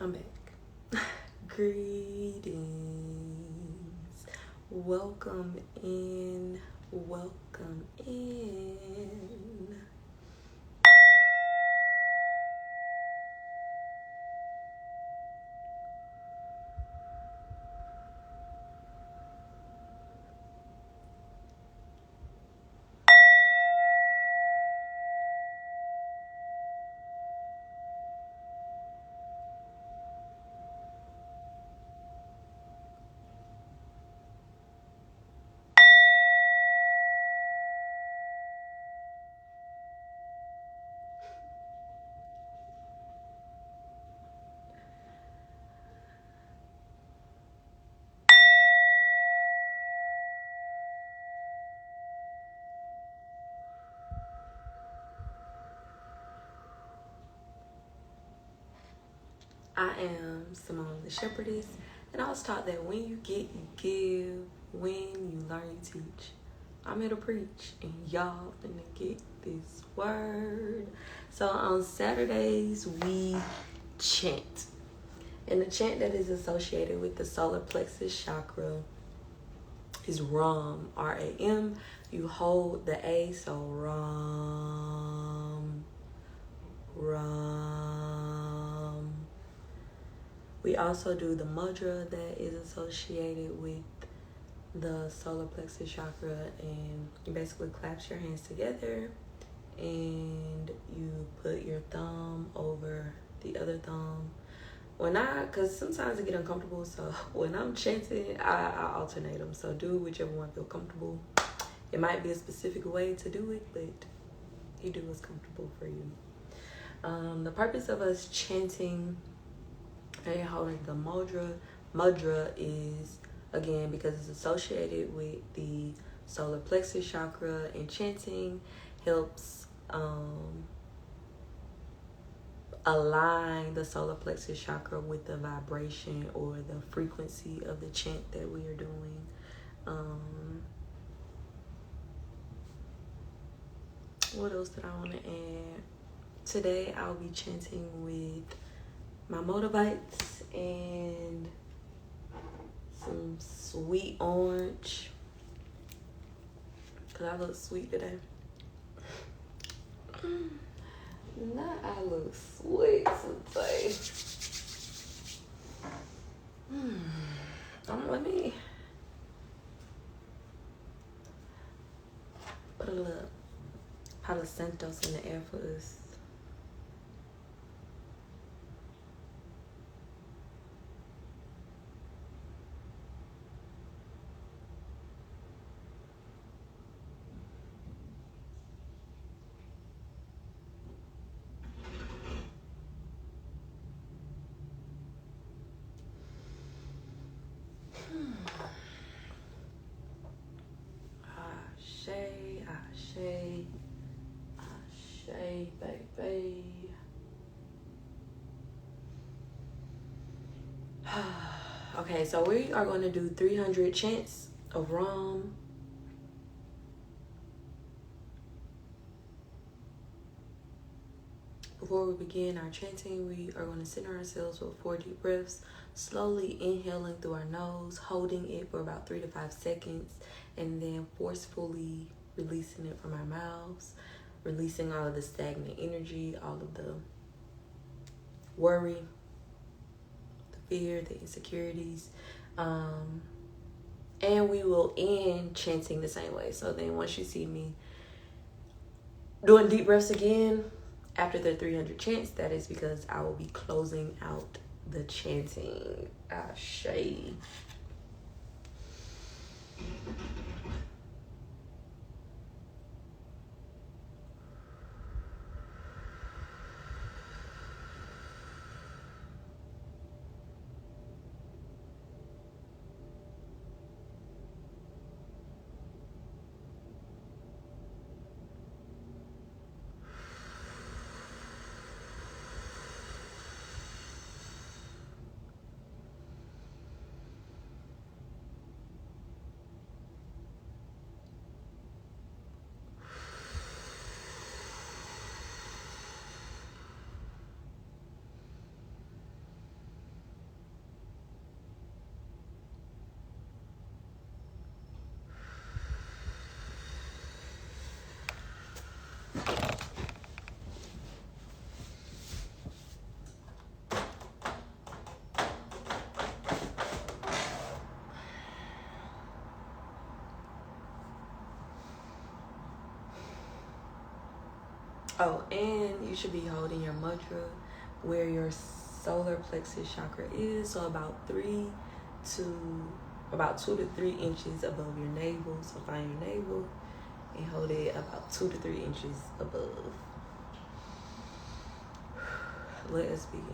I'm back. Greetings. Welcome in. Welcome in. I am Simone the Shepherdess, and I was taught that when you get, you give. When you learn, you teach. I'm here to preach, and y'all finna get this word. So on Saturdays, we chant. And the chant that is associated with the solar plexus chakra is Ram, R-A-M. You hold the A, so Ram, Ram. We also do the mudra that is associated with the solar plexus chakra, and you basically clasp your hands together and you put your thumb over the other thumb. Because sometimes I get uncomfortable, so when I'm chanting, I alternate them. So do whichever one feel comfortable. It might be a specific way to do it, but you do what's comfortable for you. The purpose of us chanting and holding the mudra is, again, because it's associated with the solar plexus chakra, and chanting helps align the solar plexus chakra with the vibration or the frequency of the chant that we are doing. What else did I want to add? Today I'll be chanting with my motorbikes and some sweet orange, because I look sweet today. Now I look sweet today. Let me put a little Palo Santos in the air for us. Ashe, baby. Okay, so we are going to do 300 chants of Ram. Before we begin our chanting, we are going to center ourselves with 4 deep breaths, slowly inhaling through our nose, holding it for about 3 to 5 seconds, and then forcefully releasing it from our mouths, releasing all of the stagnant energy, all of the worry, the fear, the insecurities. And we will end chanting the same way. So then once you see me doing deep breaths again, after the 300 chants, that is because I will be closing out the chanting. Ashe. Oh, and you should be holding your mudra where your solar plexus chakra is, so about 2 to 3 inches above your navel. So find your navel and hold it about 2 to 3 inches above. Let us begin.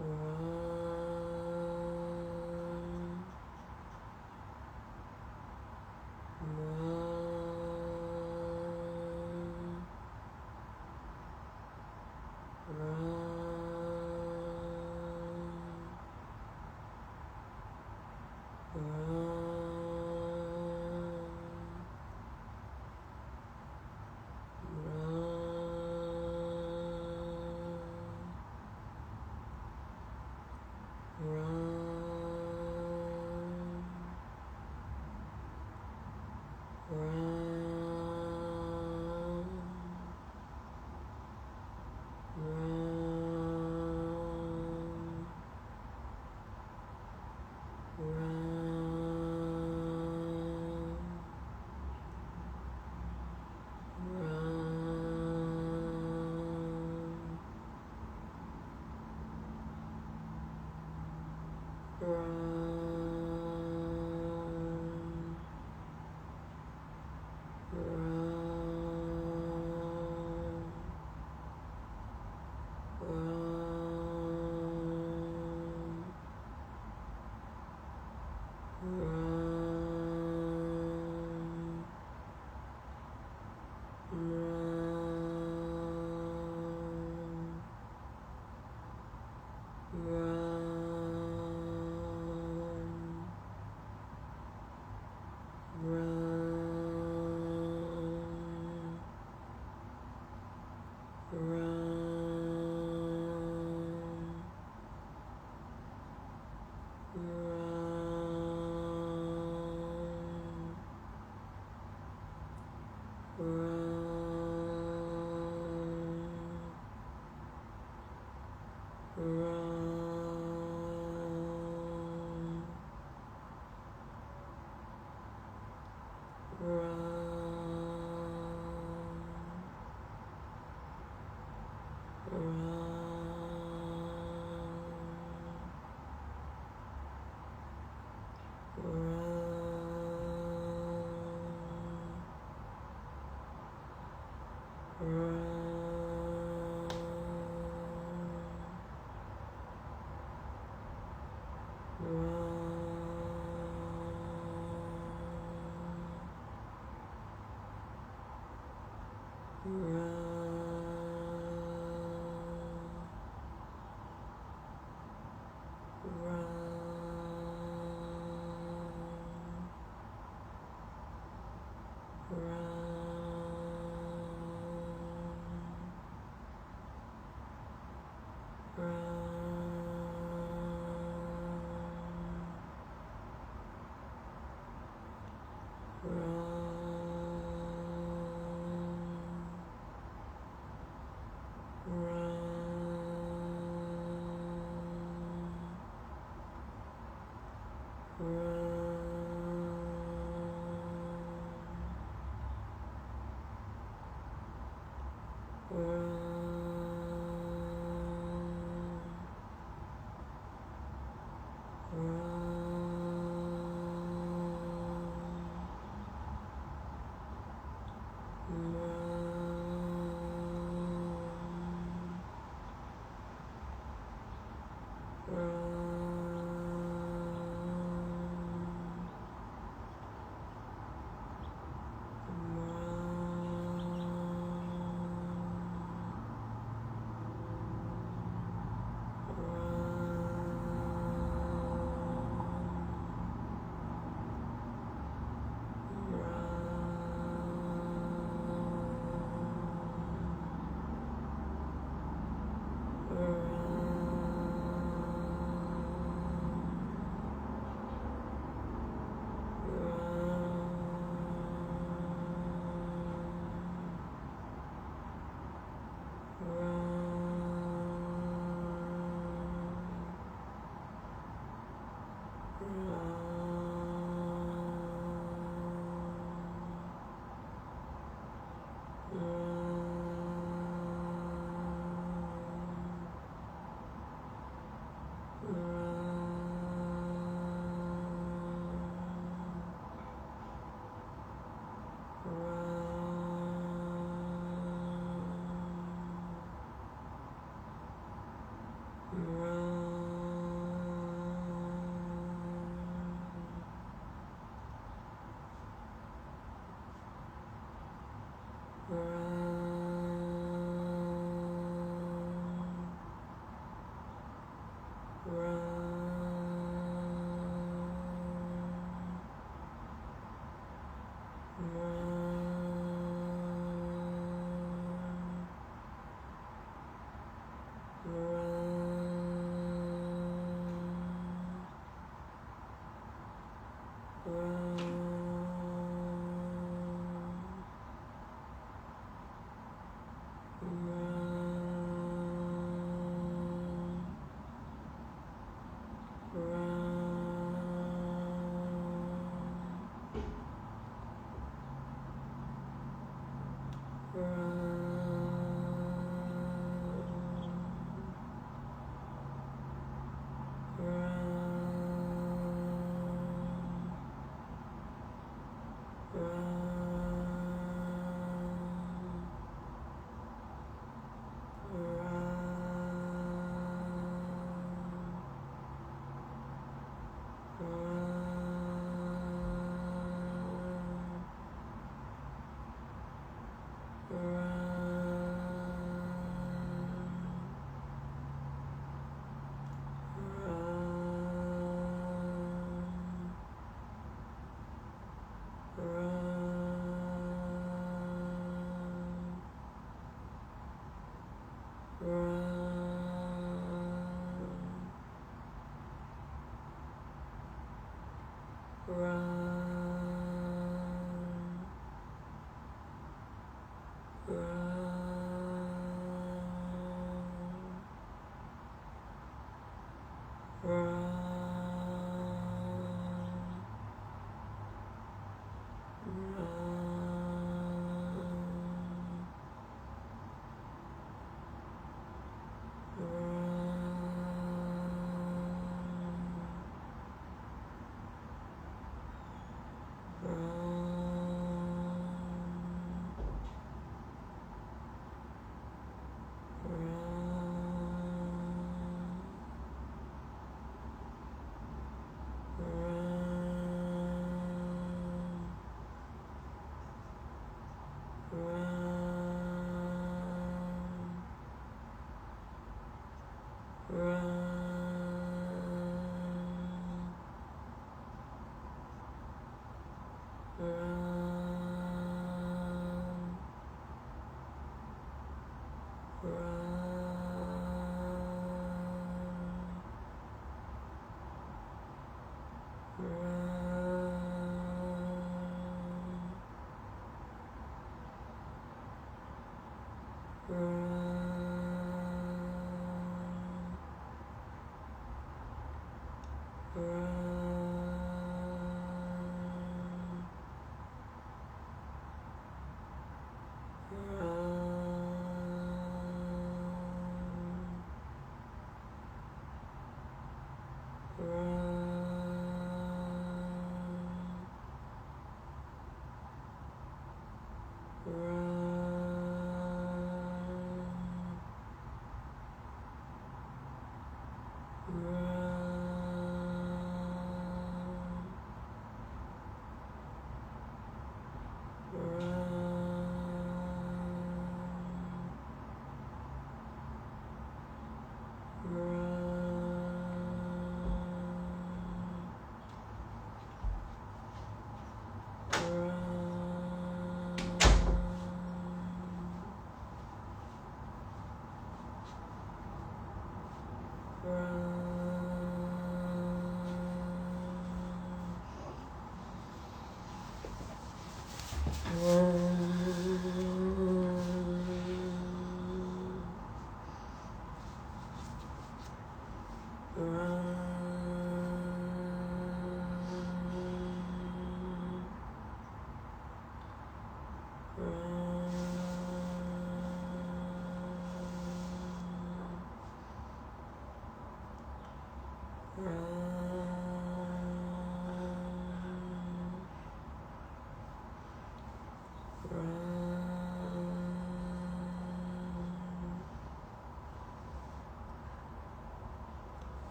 Run.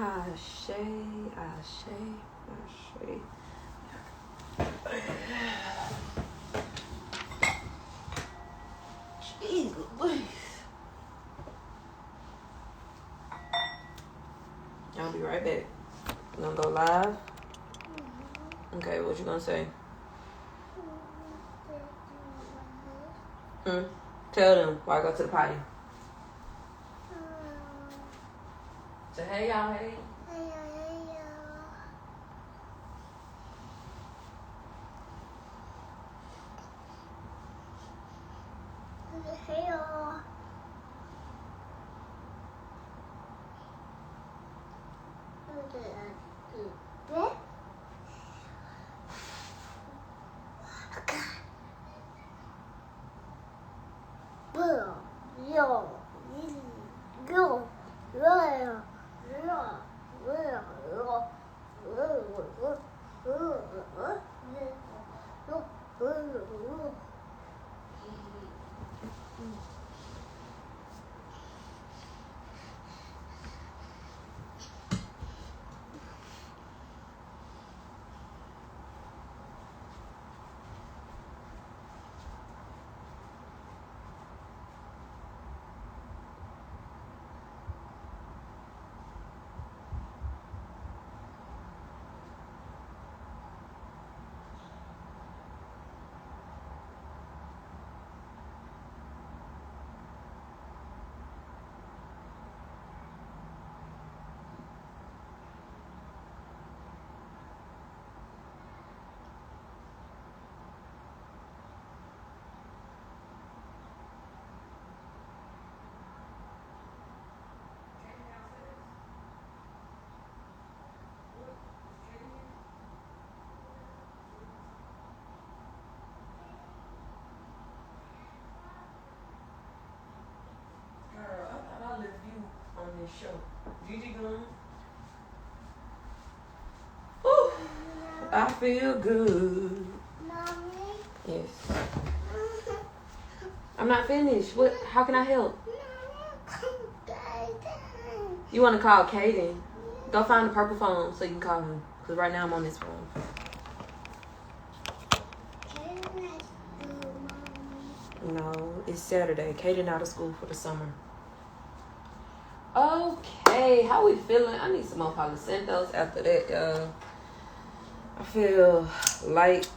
Ashe, ashe, ashe. Jeez Louise. I'll be right back. You gonna go live? Okay, what you gonna say? Tell them why I go to the potty. Say hey y'all, hey. Show. Gigi gone. Ooh, I feel good. Mommy? Yes. I'm not finished. What? How can I help? You want to call Kaden? Go find the purple phone so you can call him. Because right now I'm on this phone. No, it's Saturday. Kaden out of school for the summer. Okay, how we feeling? I need some more Palo Santos after that, y'all. I feel light.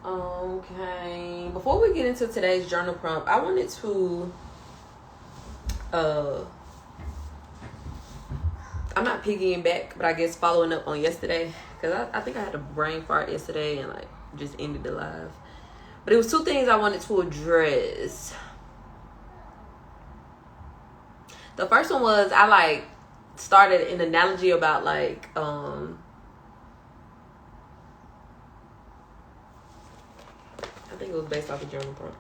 Okay, before we get into today's journal prompt, I wanted to I'm not piggying back, but I guess following up on yesterday, because I think I had a brain fart yesterday and like just ended the live. But it was two things I wanted to address. The first one was I like started an analogy about like I think it was based off a journal prompt.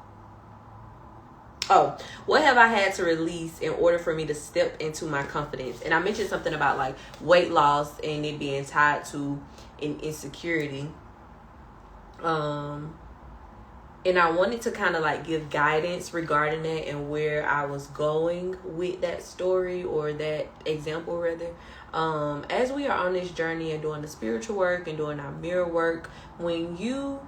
Oh, what have I had to release in order for me to step into my confidence? And I mentioned something about like weight loss and it being tied to an insecurity. And I wanted to kind of like give guidance regarding that and where I was going with that story or that example rather. As we are on this journey and doing the spiritual work and doing our mirror work, when you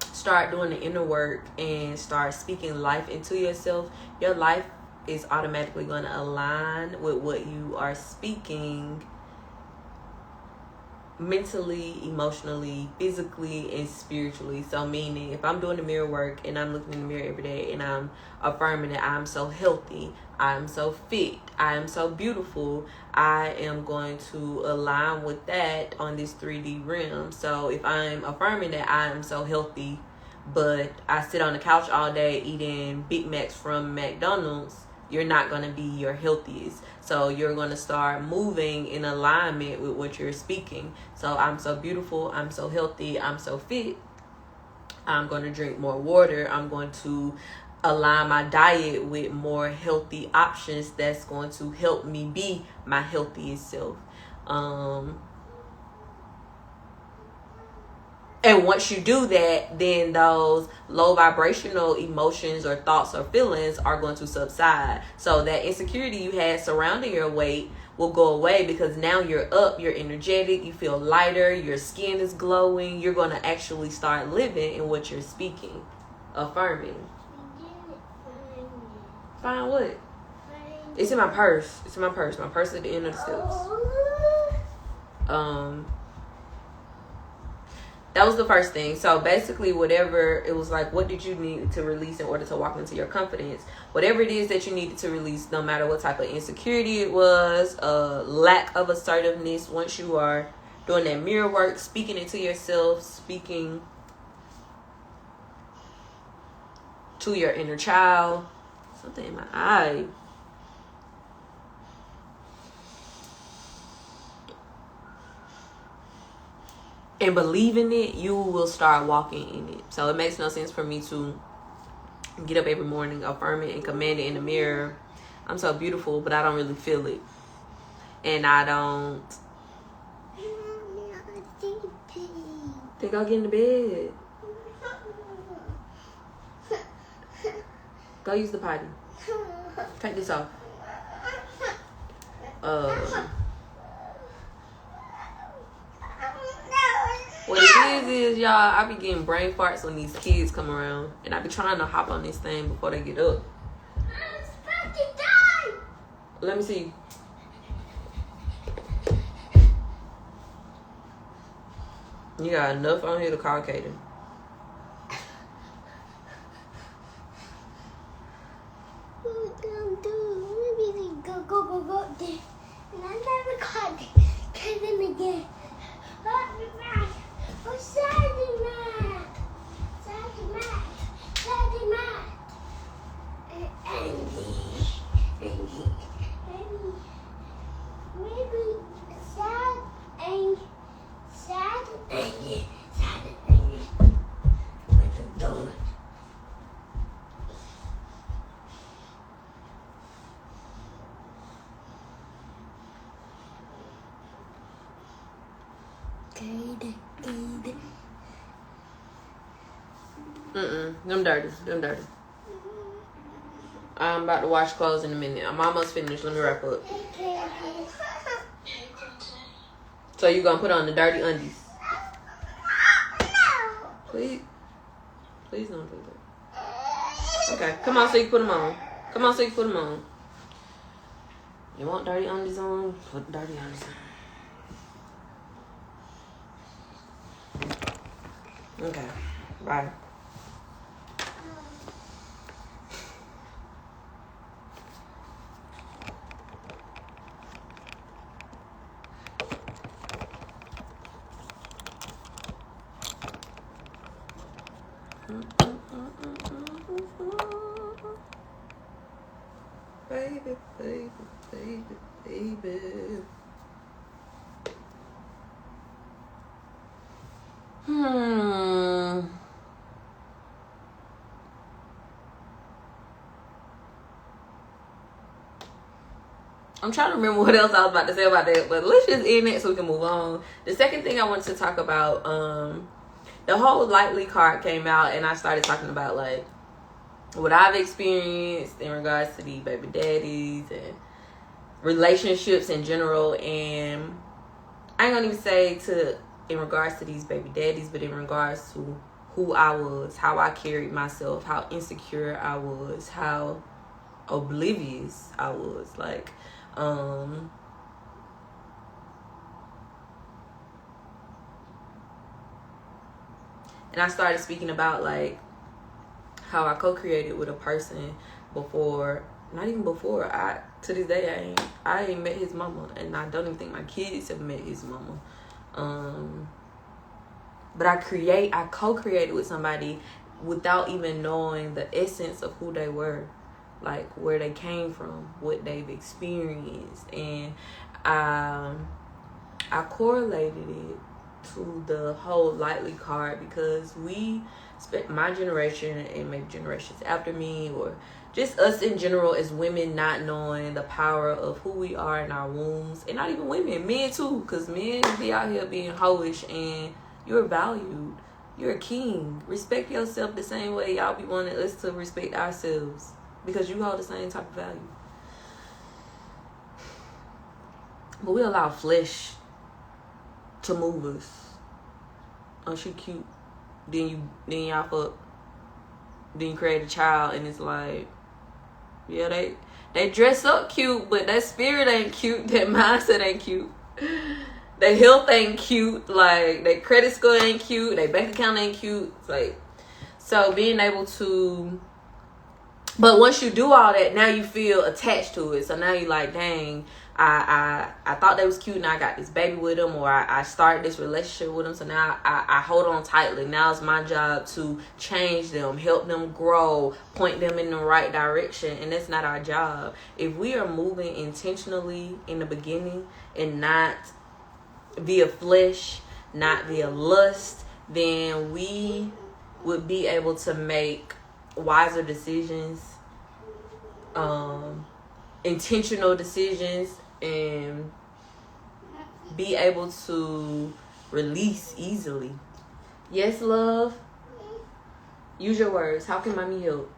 start doing the inner work and start speaking life into yourself, your life is automatically going to align with what you are speaking mentally, emotionally, physically, and spiritually. So meaning if I'm doing the mirror work and I'm looking in the mirror every day and I'm affirming that I'm so healthy, I'm so fit, I am so beautiful, I am going to align with that on this 3D realm. So if I'm affirming that I am so healthy, but I sit on the couch all day eating Big Macs from McDonald's, you're not going to be your healthiest. So you're going to start moving in alignment with what you're speaking. So I'm so beautiful, I'm so healthy, I'm so fit. I'm going to drink more water. I'm going to align my diet with more healthy options that's going to help me be my healthiest self. And once you do that, then those low vibrational emotions or thoughts or feelings are going to subside. So that insecurity you had surrounding your weight will go away, because now you're up, you're energetic, you feel lighter, your skin is glowing. You're going to actually start living in what you're speaking, affirming. Find what? It's in my purse. It's in my purse. My purse at the end of the steps. That was the first thing. So basically, whatever it was like, what did you need to release in order to walk into your confidence? Whatever it is that you needed to release, no matter what type of insecurity it was, lack of assertiveness, once you are doing that mirror work, speaking into yourself, speaking to your inner child. Something in my eye. And believe in it, you will start walking in it. So it makes no sense for me to get up every morning, affirm it, and command it in the mirror. I'm so beautiful, but I don't really feel it. And I don't. Then go get in the bed. Go use the potty. Take this off. What it is, y'all, I be getting brain farts when these kids come around. And I be trying to hop on this thing before they get up. I'm supposed to die. Let me see. You got enough on here to call Kaden. What we gonna do? Maybe go there. And I never caught Kevin again. I'll be back. Oh, Saturday night. Andy. Maybe sad Andy. With a donut. Kaden. Them dirty. I'm about to wash clothes in a minute. I'm almost finished. Let me wrap up. So you gonna put on the dirty undies? Please don't do that. Okay, come on so you can put them on. You want dirty undies on? Put dirty undies on. Okay, bye. Baby. I'm trying to remember what else I was about to say about that, but let's just end it so we can move on. The second thing I wanted to talk about, the whole Lightly card came out, and I started talking about like what I've experienced in regards to these baby daddies and relationships in general. And I ain't gonna even say in regards to these baby daddies, but in regards to who I was, how I carried myself, how insecure I was, how oblivious I was. Like, and I started speaking about like how I co-created with a person before, not even before, to this day I ain't met his mama, and I don't even think my kids have met his mama. But I co-created with somebody without even knowing the essence of who they were. like where they came from, what they've experienced. And I correlated it to the whole lightly card because we spent, my generation and maybe generations after me, or just us in general as women, not knowing the power of who we are in our wombs. And not even women, men too, because men be out here being hoish, and you're valued. You're a king. Respect yourself the same way y'all be wanting us to respect ourselves, because you hold the same type of value. But we allow flesh to move us. Oh, she cute. Then y'all fuck. Then you create a child, and it's like, yeah, they dress up cute, but that spirit ain't cute. That mindset ain't cute. Their health ain't cute. Like, their credit score ain't cute. Their bank account ain't cute. It's like, so being able to, but once you do all that, now you feel attached to it. So now you like, dang, I thought they was cute, and I got this baby with them, or I started this relationship with them. So now I hold on tightly. Now it's my job to change them, help them grow, point them in the right direction. And that's not our job. If we are moving intentionally in the beginning and not via flesh, not via lust, then we would be able to make wiser decisions, intentional decisions, and be able to release easily. Yes, love. Use your words. How can mommy help?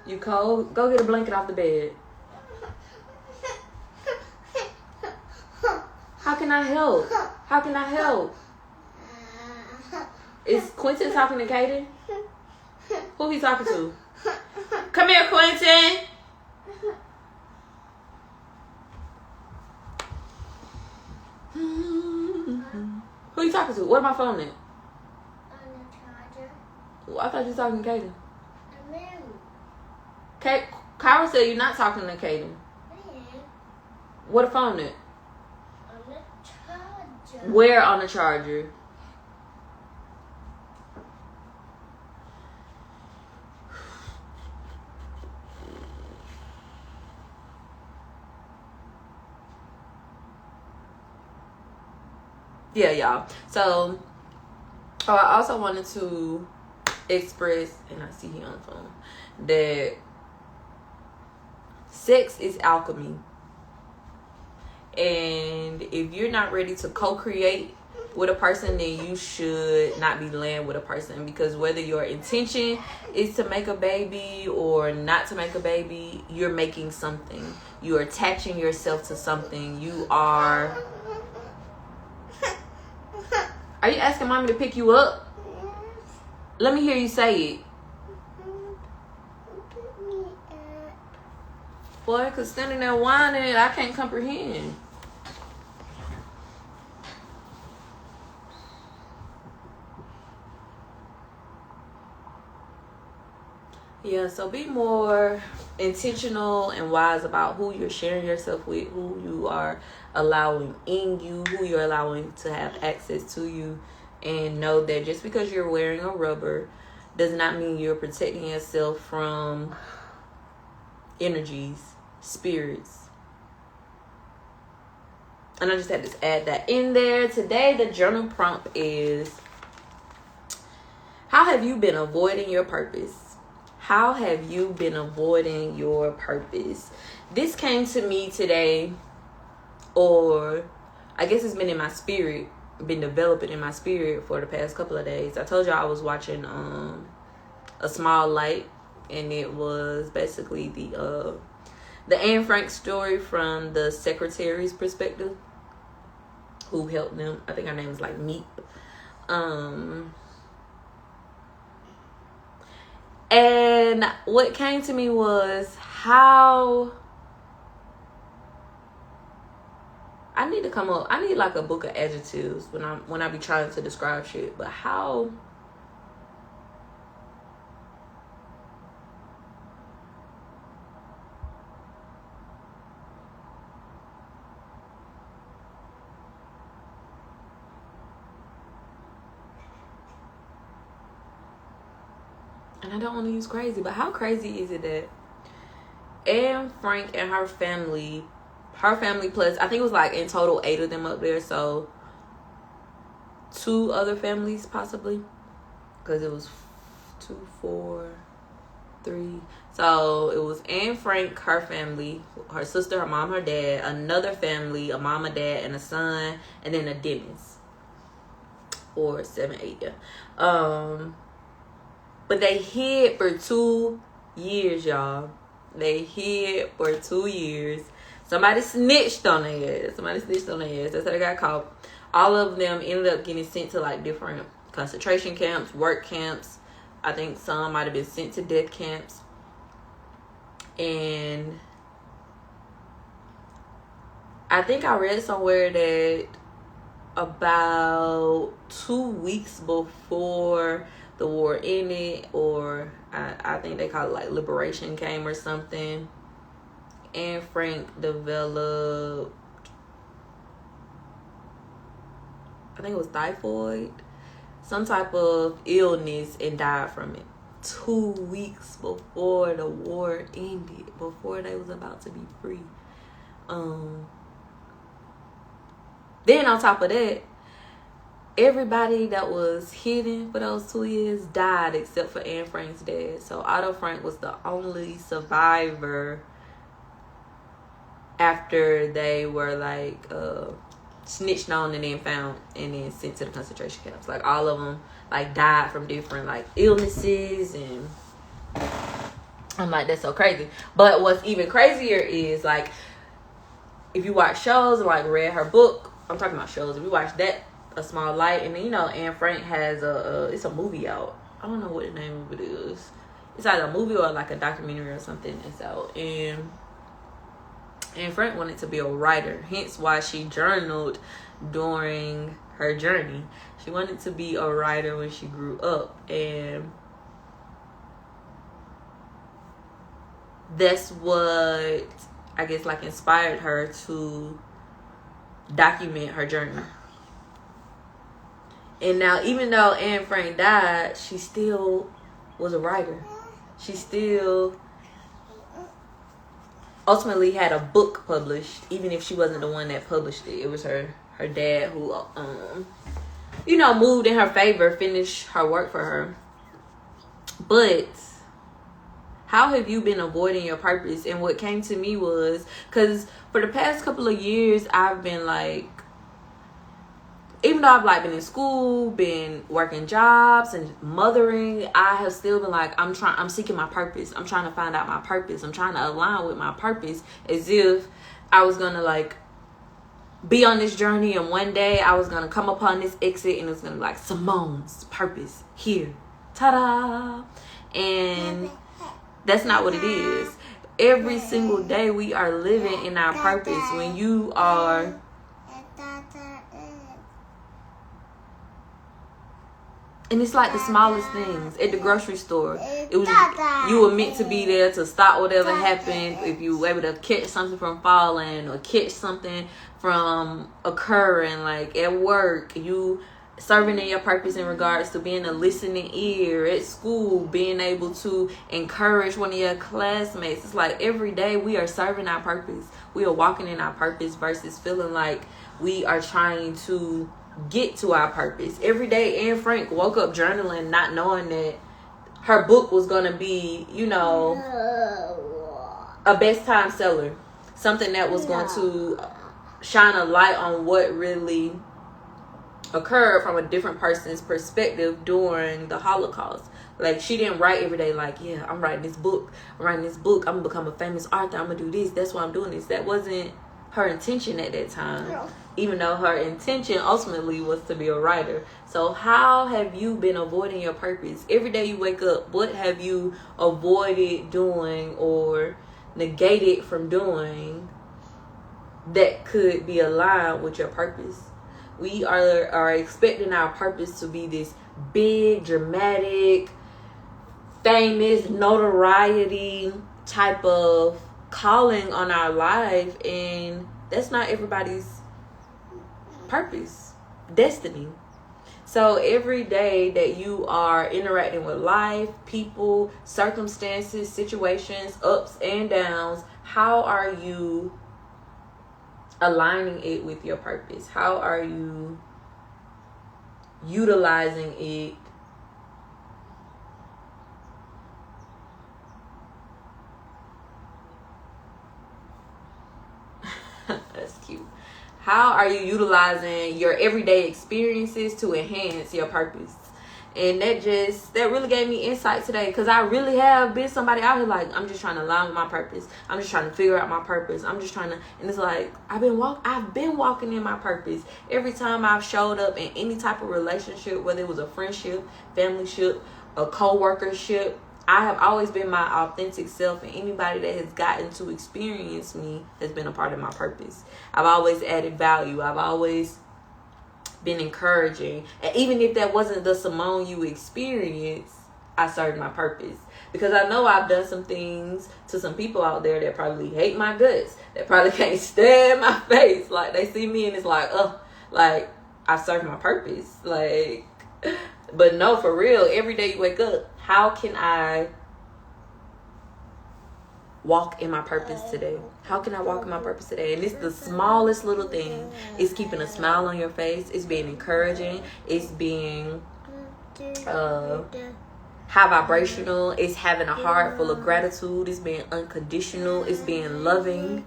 You cold? Go get a blanket off the bed. How can I help? How can I help? Is Quentin talking to Kaden? Who he talking to? Come here, Quentin. Who you talking to? What am I phone at? On the charger. I thought you were talking to Kaden. I'm in. Kyra said you're not talking to Kaden. What phone at? On the charger. Where on the charger? Yeah, y'all. So, I also wanted to express, and I see he on the phone, that sex is alchemy. And if you're not ready to co-create with a person, then you should not be laying with a person, because whether your intention is to make a baby or not to make a baby, you're making something. You're attaching yourself to something. You are you asking mommy to pick you up? Let me hear you say it. Boy, because standing there whining, I can't comprehend. Yeah, so be more intentional and wise about who you're sharing yourself with, who you are allowing in you, who you're allowing to have access to you. And know that just because you're wearing a rubber does not mean you're protecting yourself from energies, spirits. And I just had to add that in there. Today, the journal prompt is, how have you been avoiding your purpose? How have you been avoiding your purpose? This came to me today, or I guess it's been in my spirit, been developing in my spirit for the past couple of days. I told y'all I was watching A Small Light, and it was basically the Anne Frank story from the secretary's perspective, who helped them. I think her name was like Meep. And what came to me was how I need to come up. I need like a book of adjectives when I be trying to describe shit. But how and I don't want to use crazy, but how crazy is it that Anne Frank and her family plus, I think it was like in total 8 of them up there, so 2 other families possibly, because it was 2, 4, 3. So it was Anne Frank, her family, her sister, her mom, her dad, another family, a mom, a dad, and a son, and then a Dennis, or 7, 8, yeah. But they hid for 2 years, y'all. They hid for 2 years. Somebody snitched on their ass. That's how they got caught. All of them ended up getting sent to like different concentration camps, work camps. I think some might have been sent to death camps. And I think I read somewhere that about 2 weeks before the war ended, or I think they call it like liberation came or something, Anne Frank developed, I think it was typhoid, some type of illness, and died from it 2 weeks before the war ended, before they was about to be free. Then on top of that, everybody that was hidden for those 2 years died except for Anne Frank's dad. So Otto Frank was the only survivor after they were like snitched on and then found and then sent to the concentration camps. Like all of them like died from different like illnesses, and I'm like, that's so crazy. But what's even crazier is like, if you watch shows or like read her book, I'm talking about shows, if you watch that, A Small Light, and then, you know, Anne Frank has it's a movie out. I don't know what the name of it is. It's either a movie or like a documentary or something. It's out. And Anne Frank wanted to be a writer, hence why she journaled during her journey. She wanted to be a writer when she grew up, and that's what I guess like inspired her to document her journey. And now, even though Anne Frank died, she still was a writer. She still ultimately had a book published, even if she wasn't the one that published it. It was her dad who, you know, moved in her favor, finished her work for her. But how have you been avoiding your purpose? And what came to me was, because for the past couple of years, I've been like, even though I've like been in school, been working jobs and mothering, I have still been like, I'm seeking my purpose. I'm trying to find out my purpose. I'm trying to align with my purpose, as if I was going to like be on this journey, and one day I was going to come upon this exit and it's going to be like, Simone's purpose here. Ta-da! And that's not what it is. Every single day we are living in our purpose. When you are and it's like the smallest things. At the grocery store, it was you were meant to be there to stop whatever happened. If you were able to catch something from falling or catch something from occurring, like at work, you serving in your purpose in regards to being a listening ear. At school, being able to encourage one of your classmates. It's like every day we are serving our purpose. We are walking in our purpose versus feeling like we are trying to get to our purpose. Every day Anne Frank woke up journaling, not knowing that her book was going to be, you know, a best time seller. Something that was going to shine a light on what really occurred from a different person's perspective during the Holocaust. Like, she didn't write every day like, yeah, I'm writing this book. I'm going to become a famous author. I'm going to do this. That's why I'm doing this. That wasn't her intention at that time. Even though her intention ultimately was to be a writer. So how have you been avoiding your purpose? Every day you wake up, what have you avoided doing or negated from doing that could be aligned with your purpose? We are expecting our purpose to be this big, dramatic, famous, notoriety type of calling on our life, and that's not everybody's purpose, destiny. So every day that you are interacting with life, people, circumstances, situations, ups and downs, how are you aligning it with your purpose? How are you utilizing it that's cute. How are you utilizing your everyday experiences to enhance your purpose? And that really gave me insight today, because I really have been somebody out here like, I'm just trying to align with my purpose. I'm just trying to figure out my purpose. I'm just trying to, and it's like, I've been walking in my purpose. Every time I've showed up in any type of relationship, whether it was a friendship, familyship, a co-workership, I have always been my authentic self, and anybody that has gotten to experience me has been a part of my purpose. I've always added value. I've always been encouraging. And even if that wasn't the Simone you experienced, I served my purpose. Because I know I've done some things to some people out there that probably hate my guts, that probably can't stand my face. Like, they see me and it's like, like, I served my purpose. Like, but no, for real, every day you wake up, how can I walk in my purpose today? How can I walk in my purpose today? And it's the smallest little thing. It's keeping a smile on your face. It's being encouraging. It's being high vibrational. It's having a heart full of gratitude. It's being unconditional. It's being loving.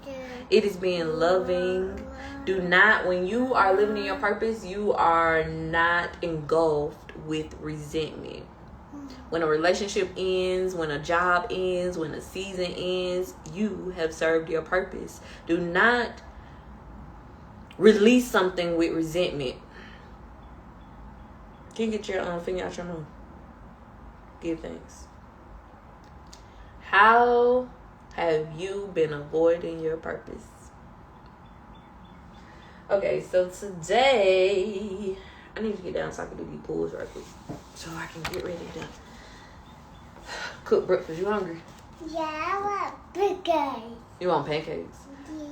It is being loving. Do not, when you are living in your purpose, you are not engulfed with resentment. When a relationship ends, when a job ends, when a season ends, you have served your purpose. Do not release something with resentment. Can you get your finger out your nose? Give thanks. How have you been avoiding your purpose? Okay, so today I need to get down so I can do these pulls right quick, so I can get ready to cook breakfast. You hungry? Yeah, I want pancakes. You want pancakes?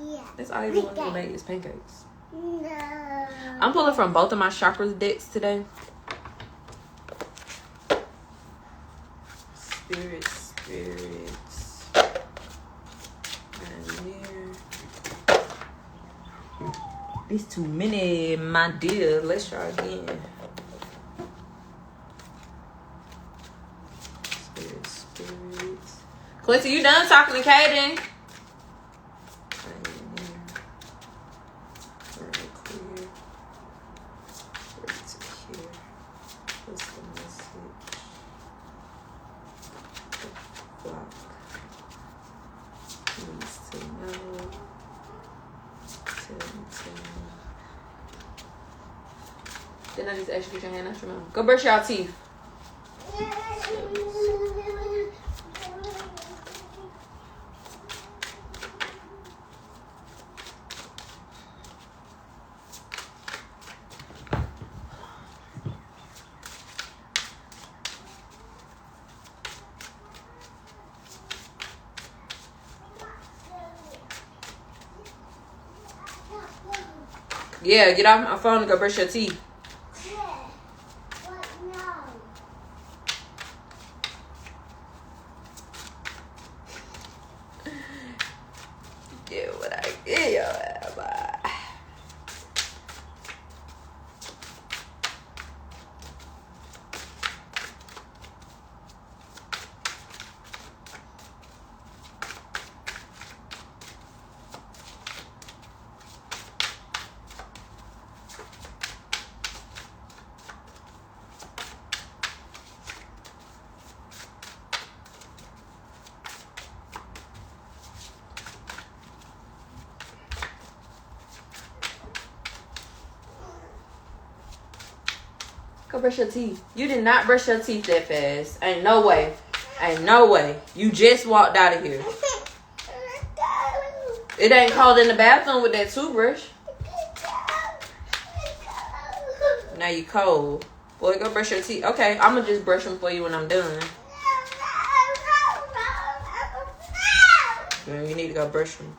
Yeah. That's all you want to make is pancakes. No. I'm pulling from both of my Shepherdess decks today. Spirits. And here. It's too many, my dear. Let's try again. Spirits. Quincy, you done talking to Kaden? Then I just ask you to get your hand out your mouth. Go brush your teeth. Yeah, get off my phone and go brush your teeth. Get what I get your ass by. Go brush your teeth. You did not brush your teeth that fast. Ain't no way. Ain't no way. You just walked out of here. It ain't cold in the bathroom with that toothbrush. Now you cold. Boy, go brush your teeth. Okay, I'm going to just brush them for you when I'm done. You need to go brush them.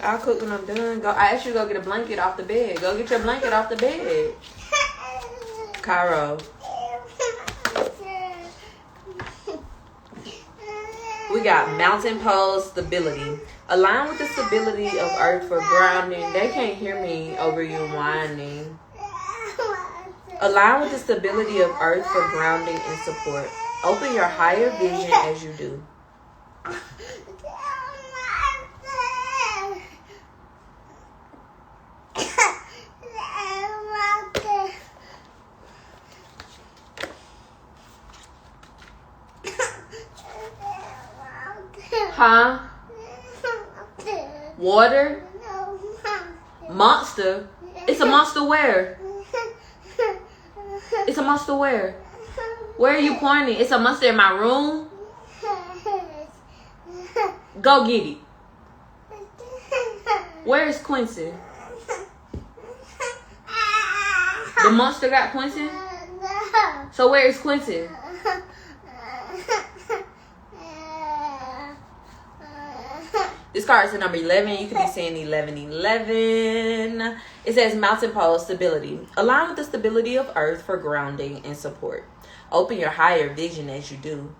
I'll cook when I'm done. I asked you to go get a blanket off the bed. Go get your blanket off the bed. Cairo. We got mountain pose stability. Align with the stability of earth for grounding. They can't hear me over you whining. Align with the stability of earth for grounding and support. Open your higher vision as you do. Huh? Water? Monster? It's a monster where? It's a monster where? Where are you pointing? It's a monster in my room? Go get it. Where is Quincy? The monster got Quincy? So where is Quincy? This card is the number 11. You could be saying 1111. It says mountain pose stability. Align with the stability of earth for grounding and support. Open your higher vision as you do.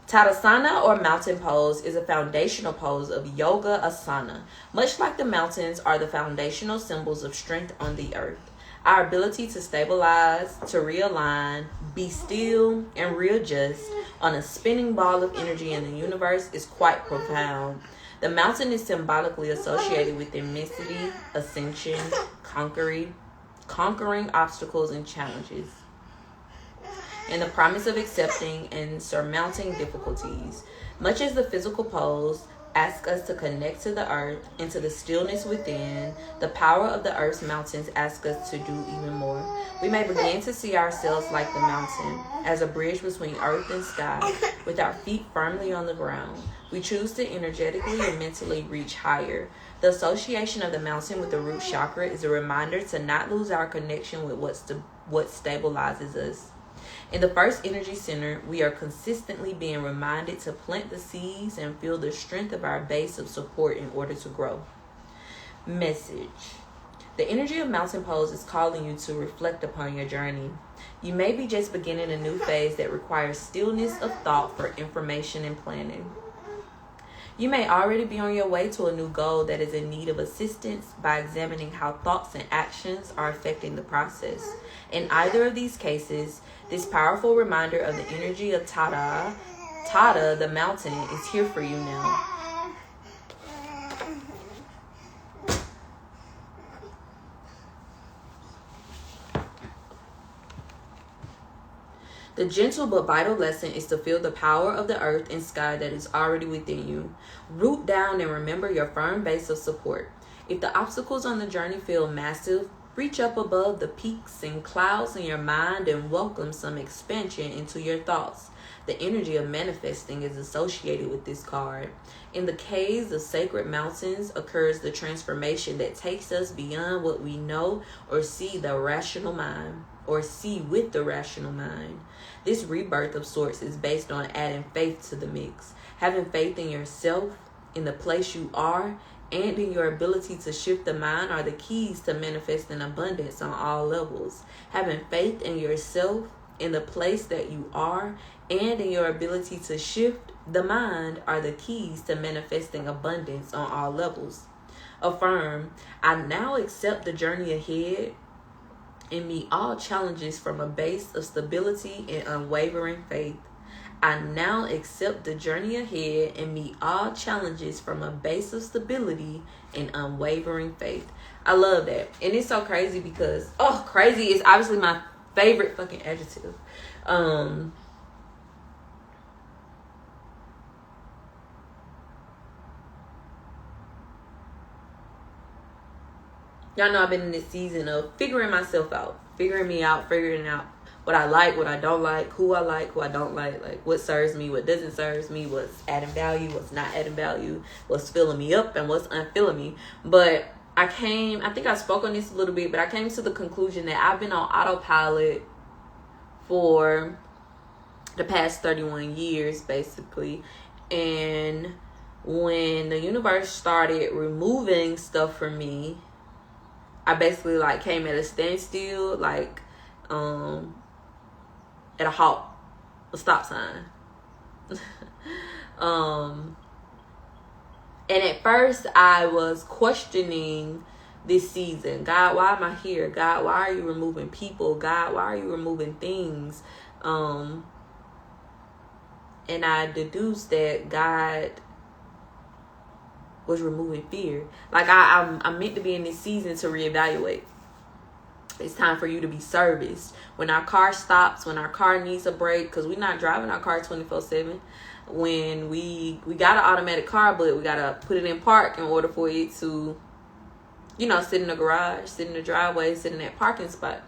Tadasana or mountain pose is a foundational pose of yoga asana. Much like the mountains are the foundational symbols of strength on the earth. Our ability to stabilize, to realign, be still, and readjust on a spinning ball of energy in the universe is quite profound. The mountain is symbolically associated with immensity, ascension, conquering obstacles and challenges, and the promise of accepting and surmounting difficulties. Much as the physical pose asks us to connect to the earth and to the stillness within, the power of the earth's mountains asks us to do even more. We may begin to see ourselves like the mountain, as a bridge between earth and sky, with our feet firmly on the ground. We choose to energetically and mentally reach higher. The association of the mountain with the root chakra is a reminder to not lose our connection with what stabilizes us. In the first energy center, we are consistently being reminded to plant the seeds and feel the strength of our base of support in order to grow. Message. The energy of mountain pose is calling you to reflect upon your journey. You may be just beginning a new phase that requires stillness of thought for information and planning. You may already be on your way to a new goal that is in need of assistance by examining how thoughts and actions are affecting the process. In either of these cases, this powerful reminder of the energy of Tada, the mountain, is here for you now. The gentle but vital lesson is to feel the power of the earth and sky that is already within you. Root down and remember your firm base of support. If the obstacles on the journey feel massive, reach up above the peaks and clouds in your mind and welcome some expansion into your thoughts. The energy of manifesting is associated with this card. In the caves of sacred mountains occurs the transformation that takes us beyond what we know or see with the rational mind. This rebirth of sorts is based on adding faith to the mix. Having faith in yourself, in the place you are, and in your ability to shift the mind are the keys to manifesting abundance on all levels. Having faith in yourself, in the place that you are, and in your ability to shift the mind are the keys to manifesting abundance on all levels. Affirm, I now accept the journey ahead and meet all challenges from a base of stability and unwavering faith. I now accept the journey ahead and meet all challenges from a base of stability and unwavering faith. I love that. And it's so crazy because, crazy is obviously my favorite fucking adjective. Y'all know I've been in this season of figuring myself out, figuring out what I like, what I don't like, who I don't like what serves me, what doesn't serve me, what's adding value, what's not adding value, what's filling me up and what's unfilling me. But I think I spoke on this a little bit, but I came to the conclusion that I've been on autopilot for the past 31 years, basically. And when the universe started removing stuff from me, I basically like came at a standstill, like at a halt, a stop sign. And at first I was questioning this season. God, why am I here? God, why are you removing people? God, why are you removing things? And I deduced that God was removing fear. Like I'm meant to be in this season to reevaluate. It's time for you to be serviced. When our car stops, when our car needs a break, because we're not driving our car 24/7. When we got an automatic car, but we gotta put it in park in order for it to, sit in the garage, sit in the driveway, sit in that parking spot.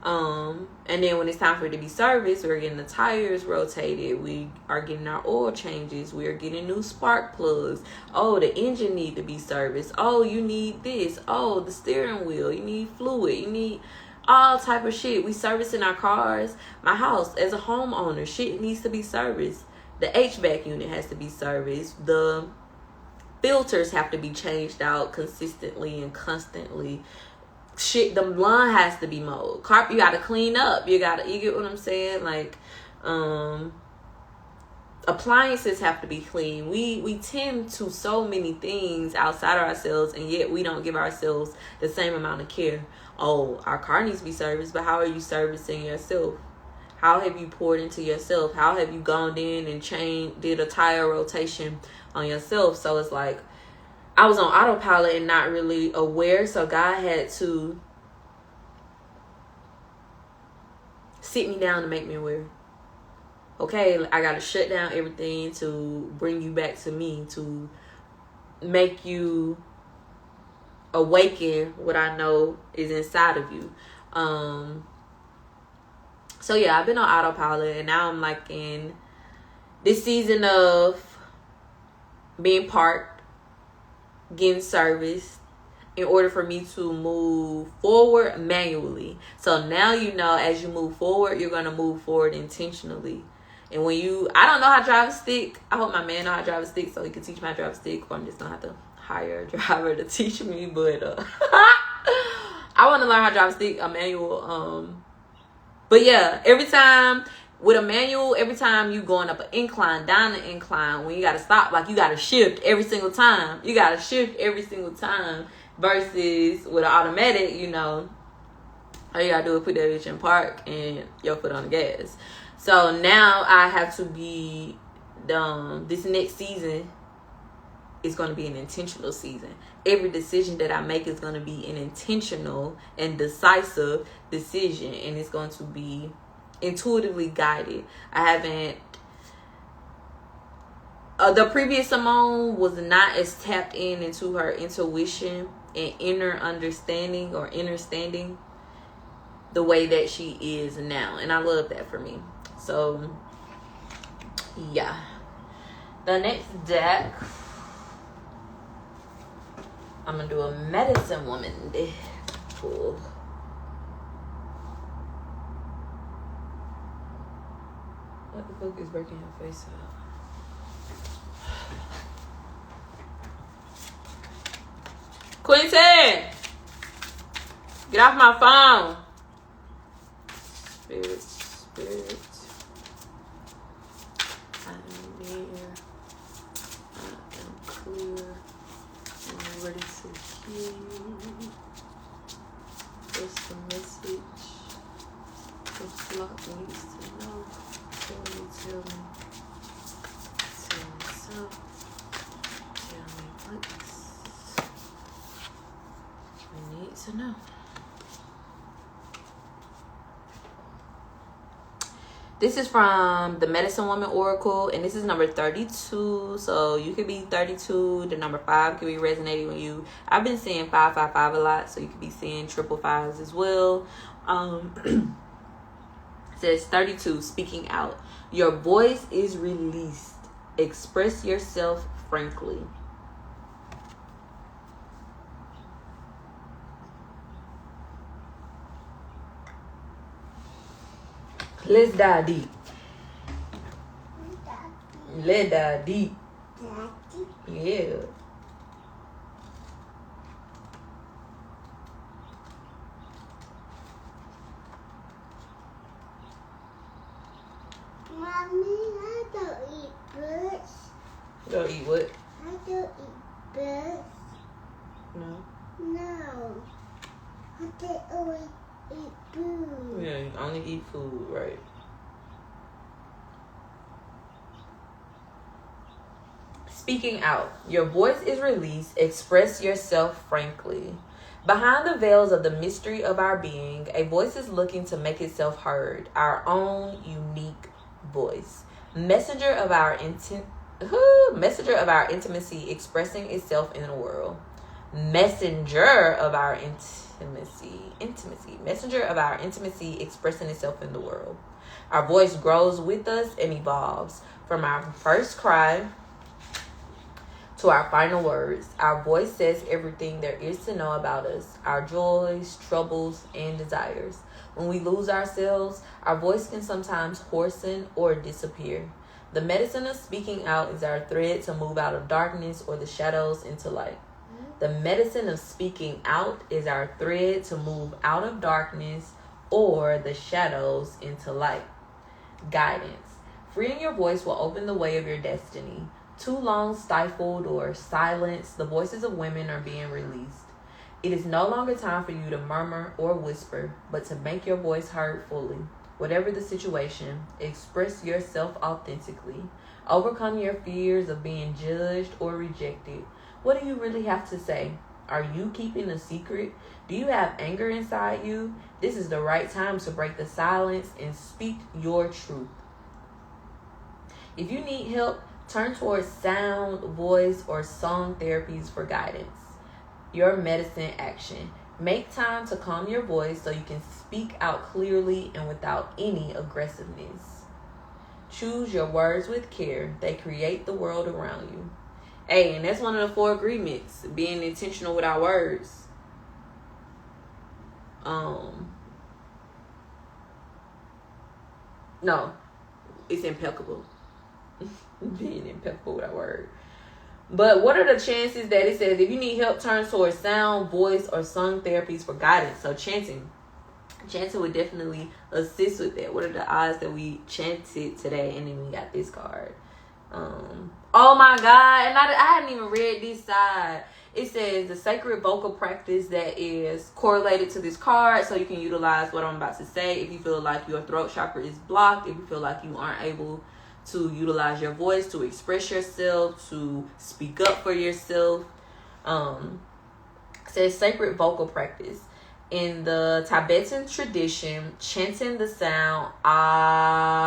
And then when it's time for it to be serviced, we're getting the tires rotated. We are getting our oil changes. We are getting new spark plugs. Oh, the engine need to be serviced. Oh, you need this. Oh, the steering wheel. You need fluid. You need all type of shit. We servicing our cars. My house, as a homeowner, shit needs to be serviced. The HVAC unit has to be serviced. The filters have to be changed out consistently and constantly. Shit, the lawn has to be mowed. Carpet, you gotta clean up. You get what I'm saying? Like, appliances have to be clean. We tend to so many things outside of ourselves, and yet we don't give ourselves the same amount of care. Oh, our car needs to be serviced, but how are you servicing yourself? How have you poured into yourself? How have you gone in and did a tire rotation on yourself? So it's like, I was on autopilot and not really aware. So God had to sit me down to make me aware. Okay, I got to shut down everything to bring you back to me, to make you awaken what I know is inside of you. So yeah, I've been on autopilot, and now I'm like in this season of being parked, getting serviced, in order for me to move forward manually. So now as you move forward, you're going to move forward intentionally. And when I don't know how to drive a stick. I hope my man know how to drive a stick so he can teach me how to drive a stick, or I'm just going to have to hire a driver to teach me. But I want to learn how to drive a stick, a manual. But yeah, every time with a manual, every time you going up an incline, down the incline, when you got to stop, like you got to shift every single time. You got to shift every single time. Versus with an automatic, all you got to do is put that bitch in park and your foot on the gas. So now I have to be, this next season is going to be an intentional season. Every decision that I make is going to be an intentional and decisive decision. And it's going to be intuitively guided. I haven't... the previous Simone was not as tapped into her intuition and inner understanding or understanding the way that she is now. And I love that for me. So, yeah. The next deck, I'm going to do a medicine woman deck. Cool. What the fuck is breaking her face out? Quincy! Get off my phone. Spirit. I am near. I am clear. I'm ready to hear you. What's the message? What's Locke needs to know? Tell me. Tell me so. Tell me what I need to know. This is from the Medicine Woman Oracle, and this is number 32. So you could be 32. The number 5 could be resonating with you. I've been seeing 555 a lot, so you could be seeing 555s as well. It says 32, speaking out. Your voice is released. Express yourself frankly. Let's dive deep. Let's dive deep. Yeah. Mommy, I don't eat birds. You don't eat what? I don't eat birds. No. No. I don't always eat food. Yeah, you only eat food, right? Speaking out. Your voice is released. Express yourself frankly. Behind the veils of the mystery of our being, a voice is looking to make itself heard. Our own unique voice. Messenger of our intimacy expressing itself in the world. Messenger of our intimacy. Messenger of our intimacy expressing itself in the world. Our voice grows with us and evolves. From our first cry to our final words, our voice says everything there is to know about us, our joys, troubles, and desires. When we lose ourselves, our voice can sometimes hoarsen or disappear. The medicine of speaking out is our thread to move out of darkness or the shadows into light. The medicine of speaking out is our thread to move out of darkness or the shadows into light. Guidance. Freeing your voice will open the way of your destiny. Too long stifled or silenced, the voices of women are being released. It is no longer time for you to murmur or whisper, but to make your voice heard fully. Whatever the situation, express yourself authentically. Overcome your fears of being judged or rejected. What do you really have to say? Are you keeping a secret? Do you have anger inside you? This is the right time to break the silence and speak your truth. If you need help, turn towards sound, voice, or song therapies for guidance. Your medicine action. Make time to calm your voice so you can speak out clearly and without any aggressiveness. Choose your words with care. They create the world around you. Hey, and that's one of the 4 agreements. Being intentional with our words. No, it's impeccable. Being impeccable with our word. But what are the chances that it says if you need help, turn towards sound, voice, or song therapies for guidance? So chanting would definitely assist with that. What are the odds that we chanted today and then we got this card? Oh my God, and I hadn't even read this side. It says the sacred vocal practice that is correlated to this card, so you can utilize what I'm about to say if you feel like your throat chakra is blocked, if you feel like you aren't able to utilize your voice to express yourself, to speak up for yourself. It says sacred vocal practice. In the Tibetan tradition, chanting the sound ah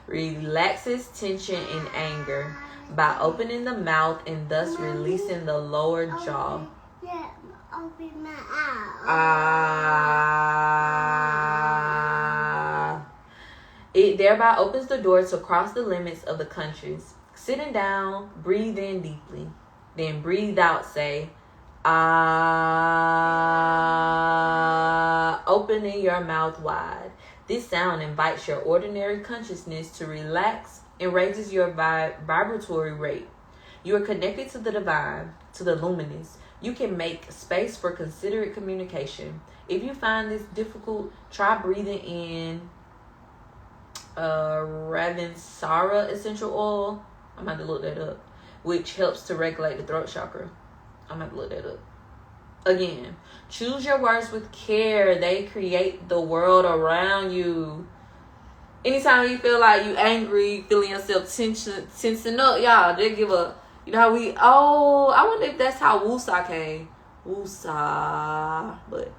relaxes tension and anger by opening the mouth and thus releasing the lower jaw. Yeah, open my eye. Ah. It thereby opens the door to cross the limits of the countries. Sitting down, breathe in deeply. Then breathe out, say, ah, opening your mouth wide. This sound invites your ordinary consciousness to relax and raises your vibratory rate. You are connected to the divine, to the luminous. You can make space for considerate communication. If you find this difficult, try breathing in Ravinsara essential oil. I'm going to look that up. Which helps to regulate the throat chakra. I'm going to look that up. Again, choose your words with care. They create the world around you. Anytime you feel like you angry, feeling yourself tensing up, y'all, they give a, you know how we, I wonder if that's how Wusa came. Wusa. But,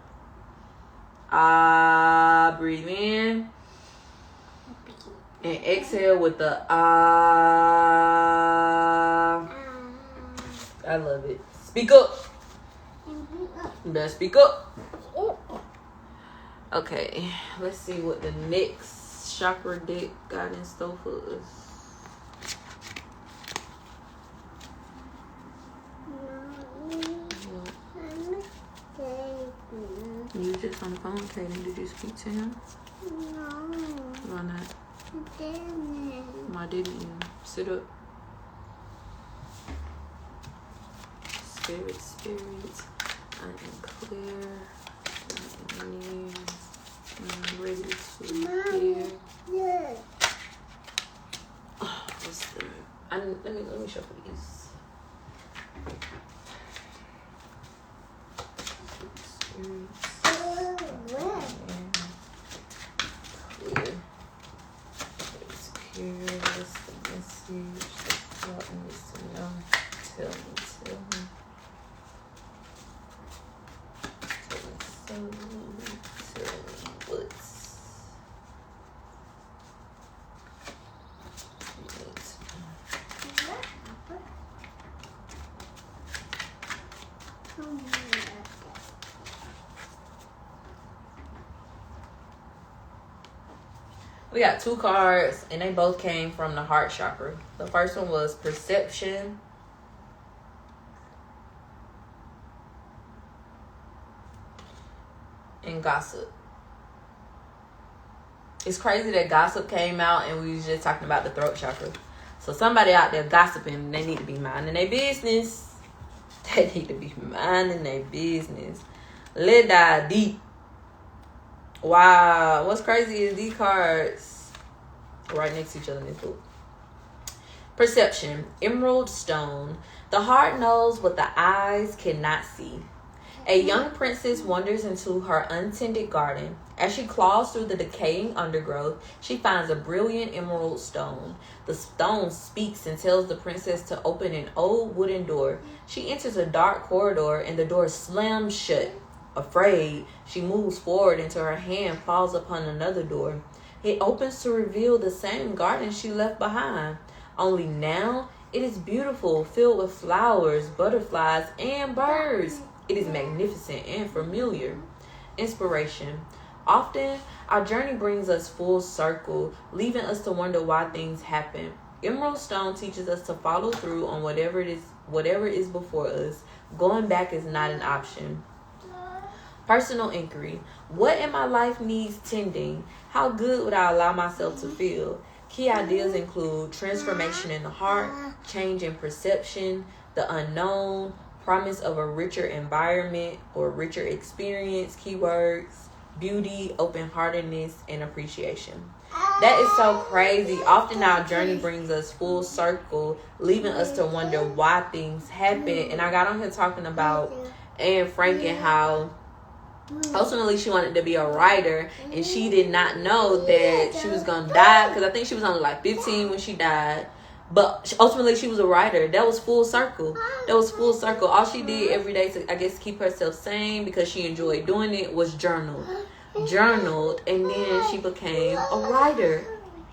breathe in. And exhale with the ah. I love it. Speak up. You better speak up. Okay, let's see what the next chakra deck got in store for us. You was just on the phone, Kaden. Did you speak to him? No. Why not? I didn't. Why didn't you? Sit up. spirits. I am clear. I am near. I'm ready to hear. Yeah. Oh, what's the? Let me shuffle these. Clear. It's pure. What's the message? The thought needs to know. Tell me. Tell me what's. We got 2 cards, and they both came from the heart chakra. The first one was perception. And gossip. It's crazy that gossip came out, and we was just talking about the throat chakra. So somebody out there gossiping, they need to be minding their business. They need to be minding their business. Let dive deep. Wow, what's crazy is these cards right next to each other in this book. Perception, emerald stone. The heart knows what the eyes cannot see. A young princess wanders into her untended garden. As she claws through the decaying undergrowth, she finds a brilliant emerald stone. The stone speaks and tells the princess to open an old wooden door. She enters a dark corridor and the door slams shut. Afraid, she moves forward until her hand falls upon another door. It opens to reveal the same garden she left behind. Only now, it is beautiful, filled with flowers, butterflies, and birds. It is magnificent and familiar. Inspiration. Often, our journey brings us full circle, leaving us to wonder why things happen. Emerald Stone teaches us to follow through on whatever is before us. Going back is not an option. Personal inquiry. What in my life needs tending? How good would I allow myself to feel? Key ideas include transformation in the heart, change in perception, the unknown, promise of a richer environment or richer experience, keywords, beauty, open-heartedness, and appreciation. That is so crazy. Often our journey brings us full circle, leaving us to wonder why things happen. And I got on here talking about Anne Frank and how ultimately she wanted to be a writer, and she did not know that she was going to die, because I think she was only like 15 when she died. But ultimately, she was a writer. That was full circle. All she did every day to, I guess, keep herself sane, because she enjoyed doing it, was journaled, and then she became a writer,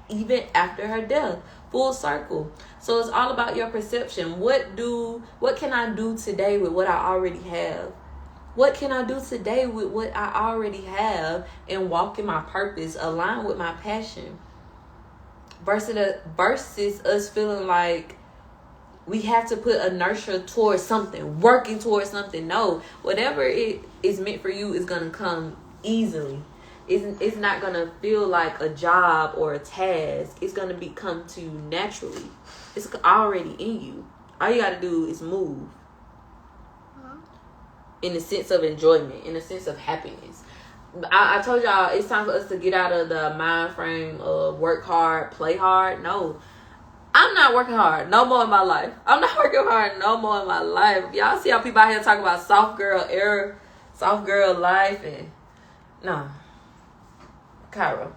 even after her death. Full circle. So it's all about your perception. What can I do today with what I already have? What can I do today with what I already have and walk in my purpose, align with my passion? Versus us feeling like we have to put inertia towards something, working towards something. No, whatever it is meant for you is going to come easily. It's not going to feel like a job or a task. It's going to come to you naturally. It's already in you. All you got to do is move. In the sense of enjoyment, in the sense of happiness. I told y'all it's time for us to get out of the mind frame of work hard, play hard. No, I'm not working hard no more in my life. Y'all see how people out here talk about soft girl era, soft girl life, and no. Kyra.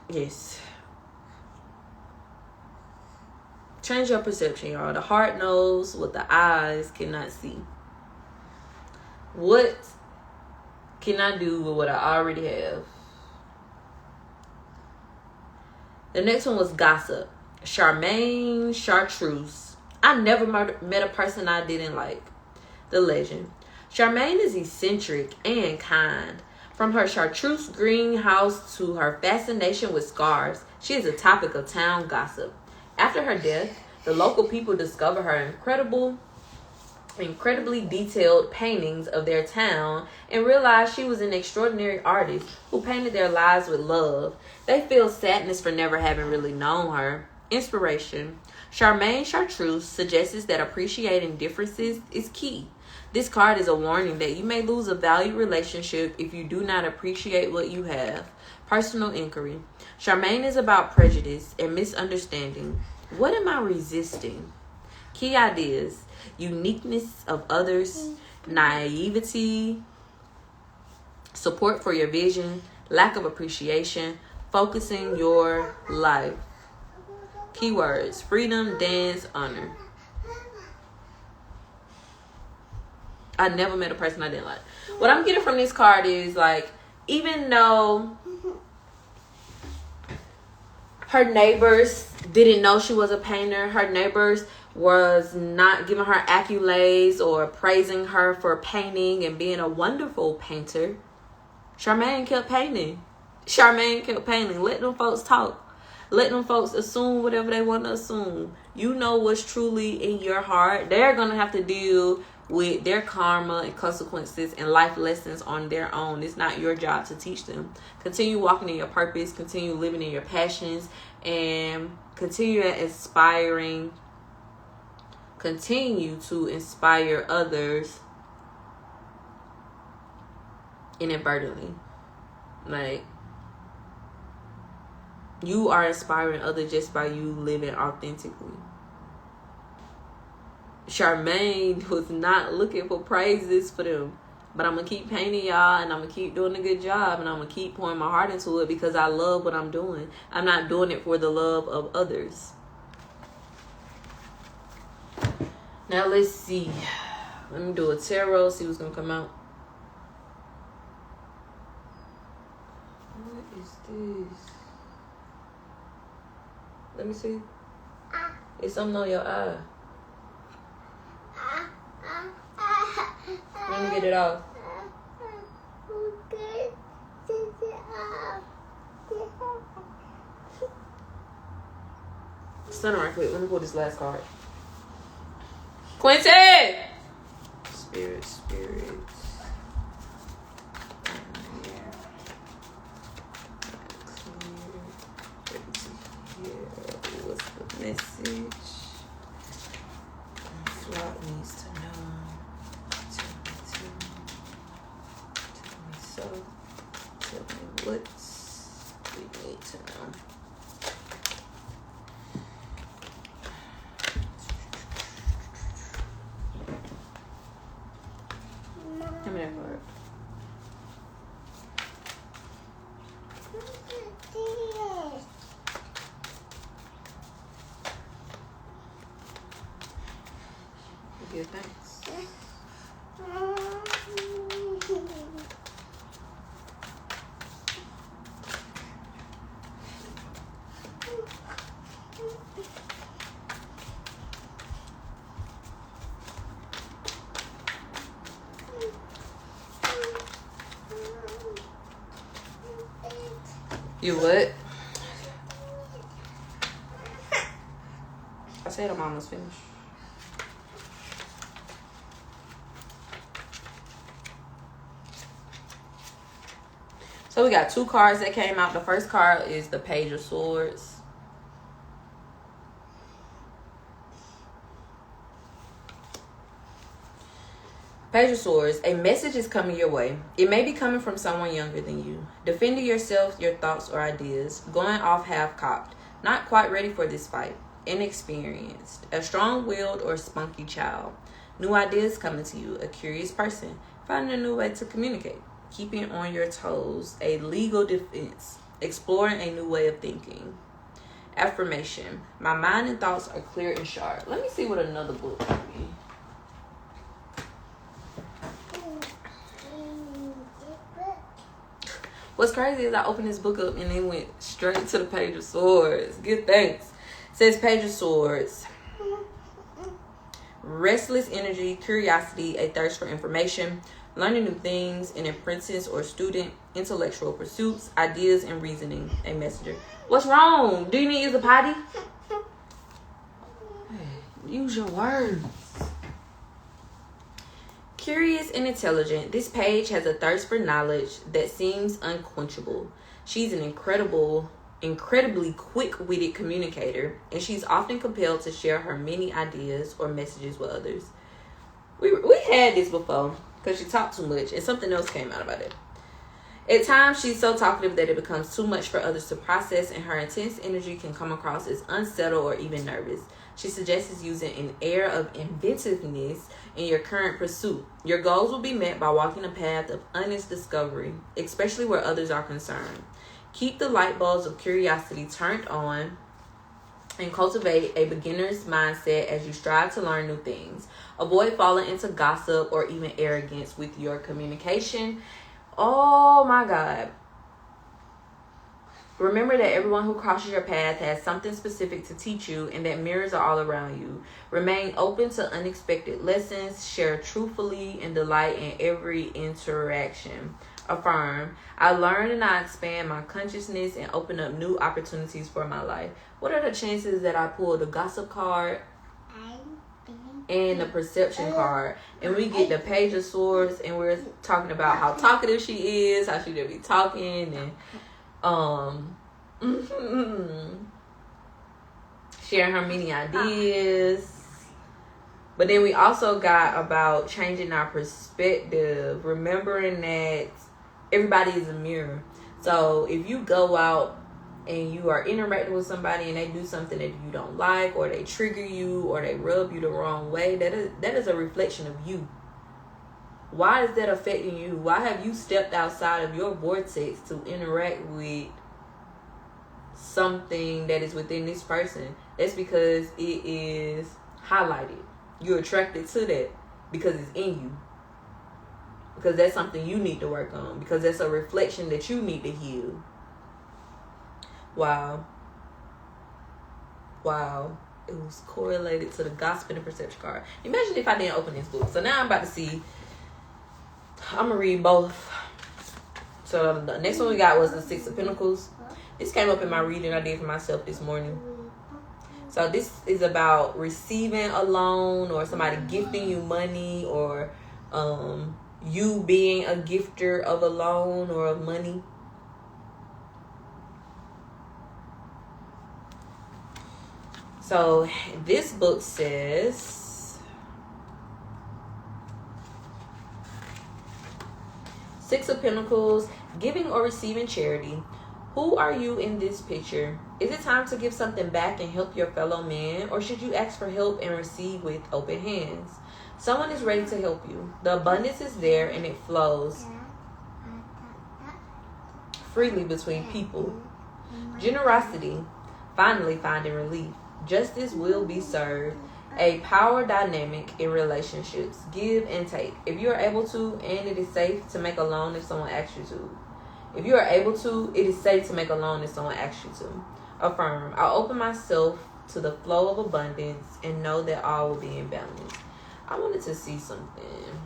Yes. Change your perception, y'all. The heart knows what the eyes cannot see. What can I do with what I already have? The next one was gossip. Charmaine Chartreuse. I never met a person I didn't like. The legend. Charmaine is eccentric and kind. From her chartreuse greenhouse to her fascination with scarves, she is a topic of town gossip. After her death, the local people discover her incredible incredibly detailed paintings of their town and realized she was an extraordinary artist who painted their lives with love. They feel sadness for never having really known her. Inspiration. Charmaine Chartreuse suggests that appreciating differences is key. This card is a warning that you may lose a valued relationship if you do not appreciate what you have. Personal inquiry. Charmaine is about prejudice and misunderstanding. What am I resisting? Key ideas. Uniqueness of others, naivety, support for your vision, lack of appreciation, focusing your life. Keywords: freedom, dance, honor. I never met a person I didn't like. What I'm getting from this card is, like, even though her neighbors didn't know she was a painter, her neighbors was not giving her accolades or praising her for painting and being a wonderful painter, Charmaine kept painting. Charmaine kept painting. Let them folks talk. Let them folks assume whatever they want to assume. You know what's truly in your heart. They're going to have to deal with their karma and consequences and life lessons on their own. It's not your job to teach them. Continue walking in your purpose. Continue living in your passions. And continue to inspire others inadvertently. Like, you are inspiring others just by you living authentically. Charmaine was not looking for praises for them. But I'm going to keep painting y'all, and I'm going to keep doing a good job, and I'm going to keep pouring my heart into it because I love what I'm doing. I'm not doing it for the love of others. Now let's see. Let me do a tarot, see what's going to come out. What is this? Let me see. It's something on your eye. Let me get it off. Stand right quick. Let me pull this last card. Quincy! Spirits. What's the message? Flock needs to know. Tell me so. Tell me what we need to know. Give me that card. Give thanks. You what? I said I'm almost finished. So we got two cards that came out. The first card is the Page of Swords. Page of Swords. A message is coming your way. It may be coming from someone younger than you. Defending yourself, your thoughts, or ideas. Going off half-cocked. Not quite ready for this fight. Inexperienced. A strong-willed or spunky child. New ideas coming to you. A curious person. Finding a new way to communicate. Keeping on your toes. A legal defense. Exploring a new way of thinking. Affirmation. My mind and thoughts are clear and sharp. Let me see what another book could be. What's crazy is I opened this book up and it went straight to the Page of Swords. Good thanks. It says Page of Swords. Restless energy, curiosity, a thirst for information, learning new things, an apprentice or student, intellectual pursuits, ideas and reasoning, a messenger. What's wrong? Do you need to use a potty? Use your words. Curious and intelligent, this page has a thirst for knowledge that seems unquenchable. She's an incredibly quick-witted communicator, and she's often compelled to share her many ideas or messages with others. We had this before because she talked too much, and something else came out about it. At times, she's so talkative that it becomes too much for others to process, and her intense energy can come across as unsettled or even nervous. She suggests using an air of inventiveness in your current pursuit. Your goals will be met by walking a path of honest discovery, especially where others are concerned. Keep the light bulbs of curiosity turned on and cultivate a beginner's mindset as you strive to learn new things. Avoid falling into gossip or even arrogance with your communication. Oh my God. Remember that everyone who crosses your path has something specific to teach you and that mirrors are all around you. Remain open to unexpected lessons. Share truthfully and delight in every interaction. Affirm, I learn and I expand my consciousness and open up new opportunities for my life. What are the chances that I pull the gossip card and the perception card, and we get the Page of Swords, and we're talking about how talkative she is, how she should be talking, and sharing her many ideas. But then we also got about changing our perspective, remembering that everybody is a mirror. So if you go out and you are interacting with somebody and they do something that you don't like, or they trigger you, or they rub you the wrong way, that is a reflection of you. Why is that affecting you? Why have you stepped outside of your vortex to interact with something that is within this person? That's because it is highlighted. You're attracted to that because it's in you. Because that's something you need to work on. Because that's a reflection that you need to heal. Wow. It was correlated to the gospel and perception card. Imagine if I didn't open this book. So now I'm about to see. I'm going to read both. So the next one we got was the Six of Pentacles. This came up in my reading I did for myself this morning. So this is about receiving a loan, or somebody gifting you money, or you being a gifter of a loan or of money. So this book says, Six of Pentacles, giving or receiving charity. Who are you in this picture? Is it time to give something back and help your fellow man, or should you ask for help and receive with open hands? Someone is ready to help you. The abundance is there and it flows freely between people. Generosity, finally finding relief. Justice will be served. A power dynamic in relationships. Give and take. If you are able to, and it is safe to make a loan if someone asks you to. If you are able to, it is safe to make a loan if someone asks you to. Affirm, I'll open myself to the flow of abundance and know that all will be in balance. I wanted to see something.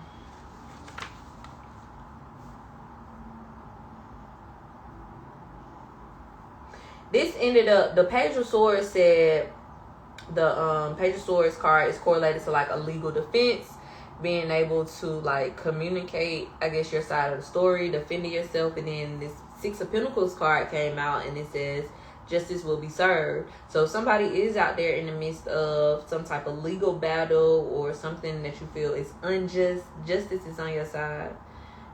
This ended up, the Page of Swords said, the Page of Swords card is correlated to like a legal defense, being able to like communicate, I guess, your side of the story, defending yourself. And then this Six of Pentacles card came out and it says justice will be served. So if somebody is out there in the midst of some type of legal battle or something that you feel is unjust, justice is on your side.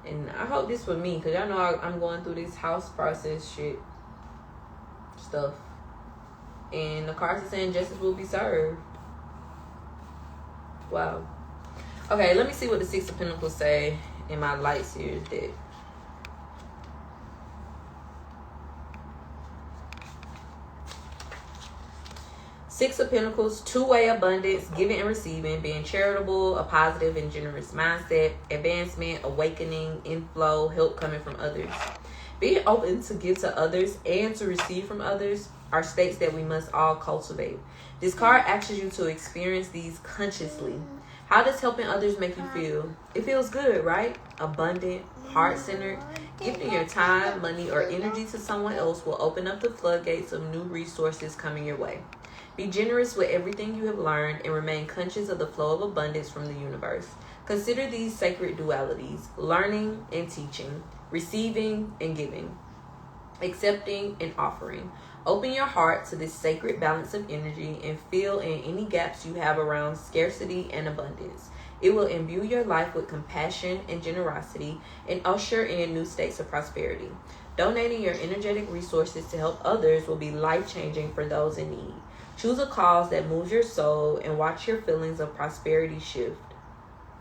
And I hope this for me, because y'all know I'm going through this house process stuff. And the cards are saying justice will be served. Wow. Okay, let me see what the Six of Pentacles say in my Light Series deck. Six of Pentacles, two-way abundance, giving and receiving, being charitable, a positive and generous mindset, advancement, awakening, inflow, help coming from others. Being open to give to others and to receive from others are states that we must all cultivate. This card asks you to experience these consciously. How does helping others make you feel? It feels good, right? Abundant, heart-centered. Giving your time, money, or energy to someone else will open up the floodgates of new resources coming your way. Be generous with everything you have learned and remain conscious of the flow of abundance from the universe. Consider these sacred dualities: learning and teaching, receiving and giving, accepting and offering. Open your heart to this sacred balance of energy and fill in any gaps you have around scarcity and abundance. It will imbue your life with compassion and generosity and usher in new states of prosperity. Donating your energetic resources to help others will be life-changing for those in need. Choose a cause that moves your soul and watch your feelings of prosperity shift.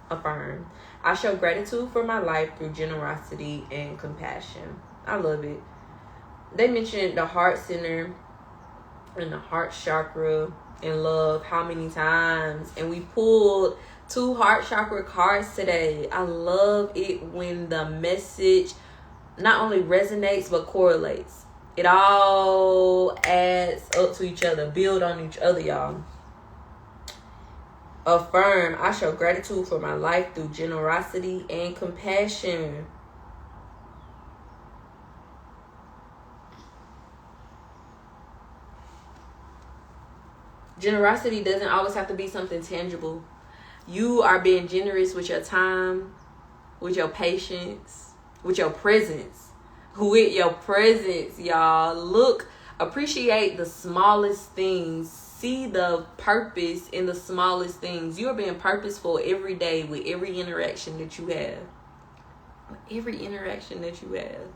Affirm: I show gratitude for my life through generosity and compassion. I love it. They mentioned the heart center and the heart chakra and love how many times, and we pulled 2 heart chakra cards today. I love it when the message not only resonates but correlates. It all adds up to each other, build on each other, y'all. Affirm: I show gratitude for my life through generosity and compassion. Generosity doesn't always have to be something tangible. You are being generous with your time, with your patience, with your presence. With your presence, y'all. Look, appreciate the smallest things. See the purpose in the smallest things. You are being purposeful every day with every interaction that you have. Every interaction that you have.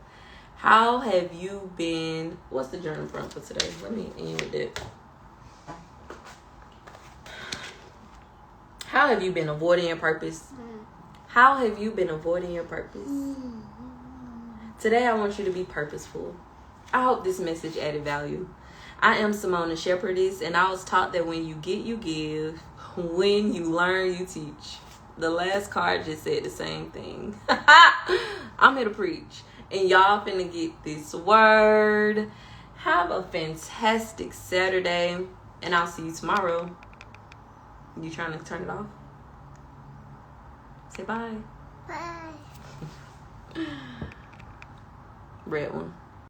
How have you been? What's the journal prompt for today? Let me end with it. How have you been avoiding your purpose? How have you been avoiding your purpose? Today I want you to be purposeful. I hope this message added value. I am Simone, the Shepherdess, and I was taught that when you get, you give. When you learn, you teach. The last card just said the same thing. I'm here to preach. And y'all finna get this word. Have a fantastic Saturday. And I'll see you tomorrow. You trying to turn it off? Say bye. Bye. Red one.